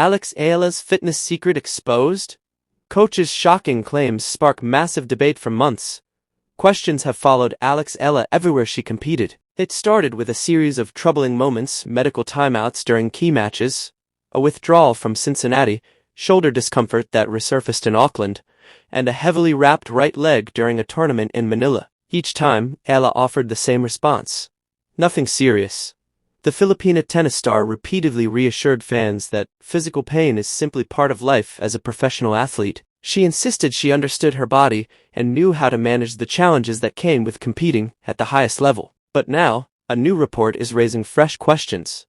Alex Eala's fitness secret exposed? Coach's shocking claims spark massive debate for months. Questions have followed Alex Eala everywhere she competed. It started with a series of troubling moments, medical timeouts during key matches, a withdrawal from Cincinnati, shoulder discomfort that resurfaced in Auckland, and a heavily wrapped right leg during a tournament in Manila. Each time, Eala offered the same response: nothing serious. The Filipino tennis star repeatedly reassured fans that physical pain is simply part of life as a professional athlete. She insisted she understood her body and knew how to manage the challenges that came with competing at the highest level. But now, a new report is raising fresh questions.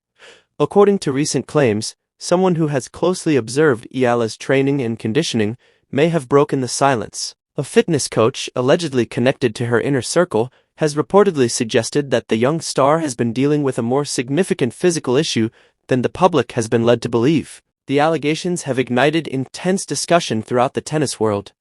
According to recent claims, someone who has closely observed Eala's training and conditioning may have broken the silence. A fitness coach, allegedly connected to her inner circle, has reportedly suggested that the young star has been dealing with a more significant physical issue than the public has been led to believe. The allegations have ignited intense discussion throughout the tennis world.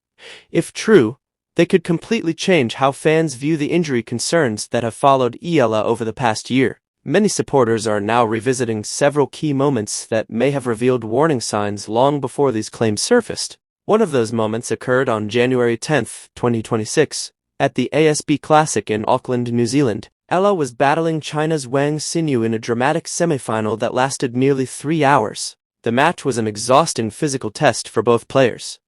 If true, they could completely change how fans view the injury concerns that have followed Eala over the past year. Many supporters are now revisiting several key moments that may have revealed warning signs long before these claims surfaced. One of those moments occurred on January 10, 2026, at the ASB Classic in Auckland, New Zealand. Eala was battling China's Wang Xinyu in a dramatic semifinal that lasted nearly 3 hours. The match was an exhausting physical test for both players.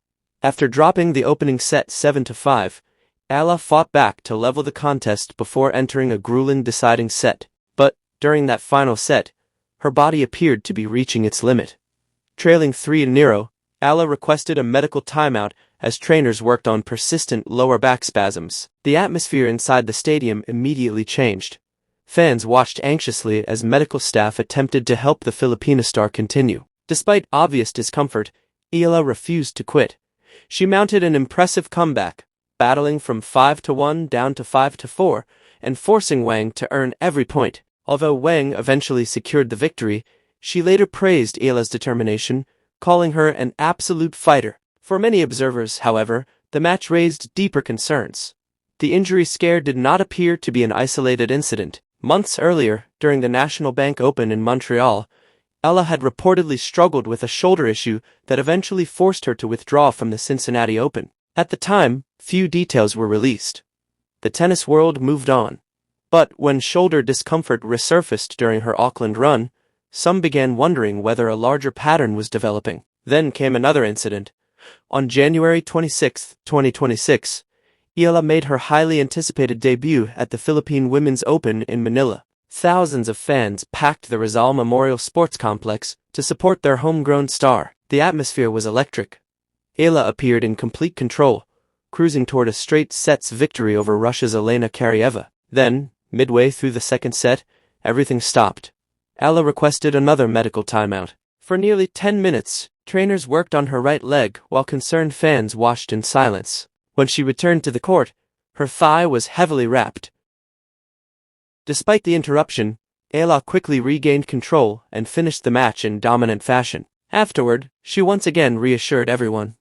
After dropping the opening set 7-5, Eala fought back to level the contest before entering a grueling deciding set. But, during that final set, her body appeared to be reaching its limit. Trailing 3-0, Eala requested a medical timeout as trainers worked on persistent lower back spasms. The atmosphere inside the stadium immediately changed. Fans watched anxiously as medical staff attempted to help the Filipino star continue. Despite obvious discomfort, Eala refused to quit. She mounted an impressive comeback, battling from 5-1 down to 5-4, and forcing Wang to earn every point. Although Wang eventually secured the victory, she later praised Eala's determination, calling her an absolute fighter. For many observers, however, the match raised deeper concerns. The injury scare did not appear to be an isolated incident. Months earlier, during the National Bank Open in Montreal, Eala had reportedly struggled with a shoulder issue that eventually forced her to withdraw from the Cincinnati Open. At the time, few details were released. The tennis world moved on. But when shoulder discomfort resurfaced during her Auckland run, some began wondering whether a larger pattern was developing. Then came another incident. On January 26, 2026, Eala made her highly anticipated debut at the Philippine Women's Open in Manila. Thousands of fans packed the Rizal Memorial Sports Complex to support their homegrown star. The atmosphere was electric. Eala appeared in complete control, cruising toward a straight sets victory over Russia's Elena Karyeva. Then, midway through the second set, everything stopped. Eala requested another medical timeout. For nearly 10 minutes, trainers worked on her right leg while concerned fans watched in silence. When she returned to the court, her thigh was heavily wrapped. Despite the interruption, Eala quickly regained control and finished the match in dominant fashion. Afterward, she once again reassured everyone.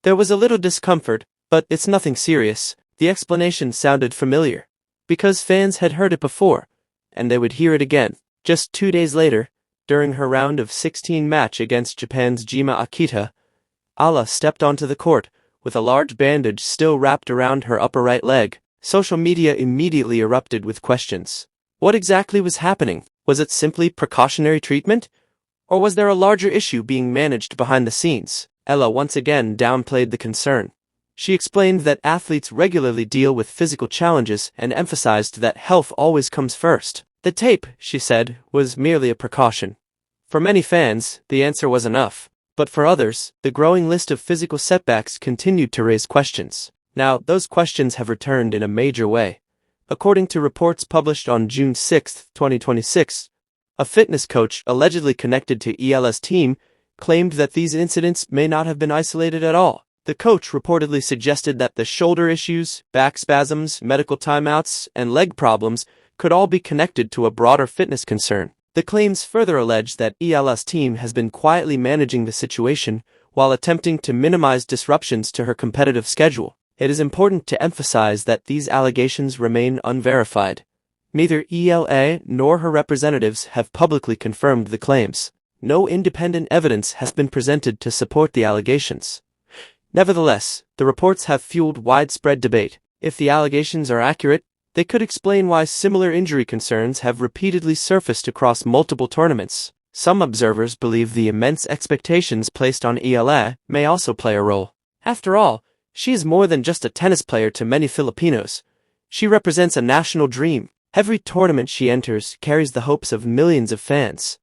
There was a little discomfort, but it's nothing serious. The explanation sounded familiar, because fans had heard it before, and they would hear it again. Just 2 days later, during her round of 16 match against Japan's Jima Akita, Eala stepped onto the court, with a large bandage still wrapped around her upper right leg. Social media immediately erupted with questions. What exactly was happening? Was it simply precautionary treatment? Or was there a larger issue being managed behind the scenes? Eala once again downplayed the concern. She explained that athletes regularly deal with physical challenges and emphasized that health always comes first. The tape, she said, was merely a precaution. For many fans, the answer was enough. But for others, the growing list of physical setbacks continued to raise questions. Now, those questions have returned in a major way. According to reports published on June 6, 2026, a fitness coach allegedly connected to Eala's team claimed that these incidents may not have been isolated at all. The coach reportedly suggested that the shoulder issues, back spasms, medical timeouts, and leg problems could all be connected to a broader fitness concern. The claims further allege that Eala's team has been quietly managing the situation while attempting to minimize disruptions to her competitive schedule. It is important to emphasize that these allegations remain unverified. Neither Eala nor her representatives have publicly confirmed the claims. no independent evidence has been presented to support the allegations. Nevertheless, the reports have fueled widespread debate. If the allegations are accurate, they could explain why similar injury concerns have repeatedly surfaced across multiple tournaments. Some observers believe the immense expectations placed on Eala may also play a role. After all, she is more than just a tennis player to many Filipinos. She represents a national dream. Every tournament she enters carries the hopes of millions of fans.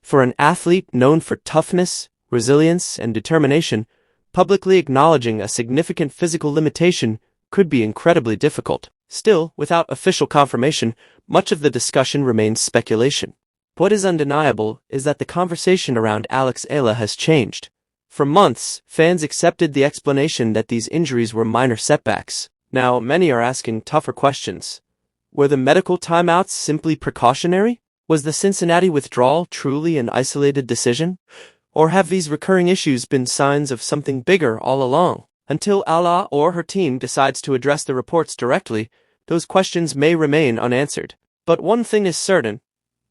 For an athlete known for toughness, resilience, and determination, publicly acknowledging a significant physical limitation could be incredibly difficult. Still, without official confirmation, much of the discussion remains speculation. What is undeniable is that the conversation around Alex Eala has changed. For months, fans accepted the explanation that these injuries were minor setbacks. Now, many are asking tougher questions. Were the medical timeouts simply precautionary? Was the Cincinnati withdrawal truly an isolated decision? Or have these recurring issues been signs of something bigger all along? Until Eala or her team decides to address the reports directly, those questions may remain unanswered. But one thing is certain: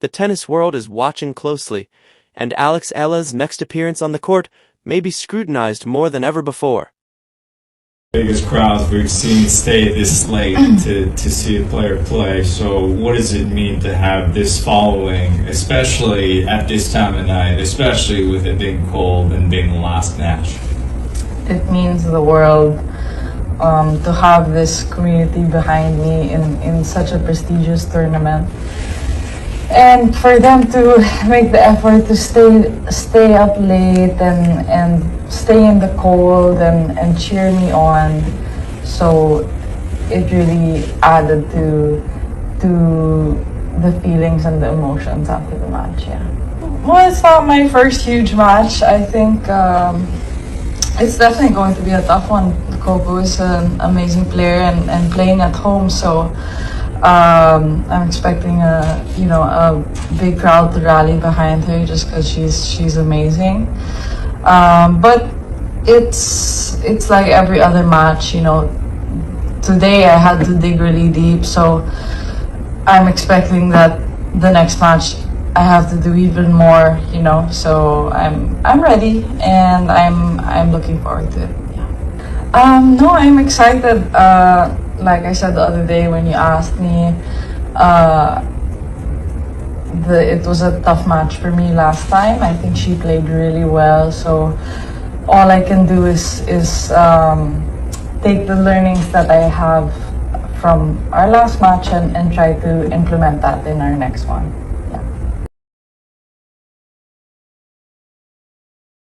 the tennis world is watching closely, and Alex Eala's next appearance on the court may be scrutinized more than ever before. Biggest crowds we've seen stay this late to see a player play. So what does it mean to have this following, especially at this time of night, especially with it being cold and being the last match? It means the world to have this community behind me in such a prestigious tournament. And for them to make the effort to stay up late and stay in the cold and cheer me on, so it really added to the feelings and the emotions after the match. Yeah. Well, it's not my first huge match. I think it's definitely going to be a tough one. Coco is an amazing player and playing at home, so I'm expecting a big crowd to rally behind her just because she's amazing. But it's like every other match, Today I had to dig really deep, so I'm expecting that the next match I have to do even more, So I'm ready and I'm looking forward to it. Yeah. No, I'm excited. Like I said the other day when you asked me, it was a tough match for me last time. I think she played really well, so all I can do is take the learnings that I have from our last match and try to implement that in our next one.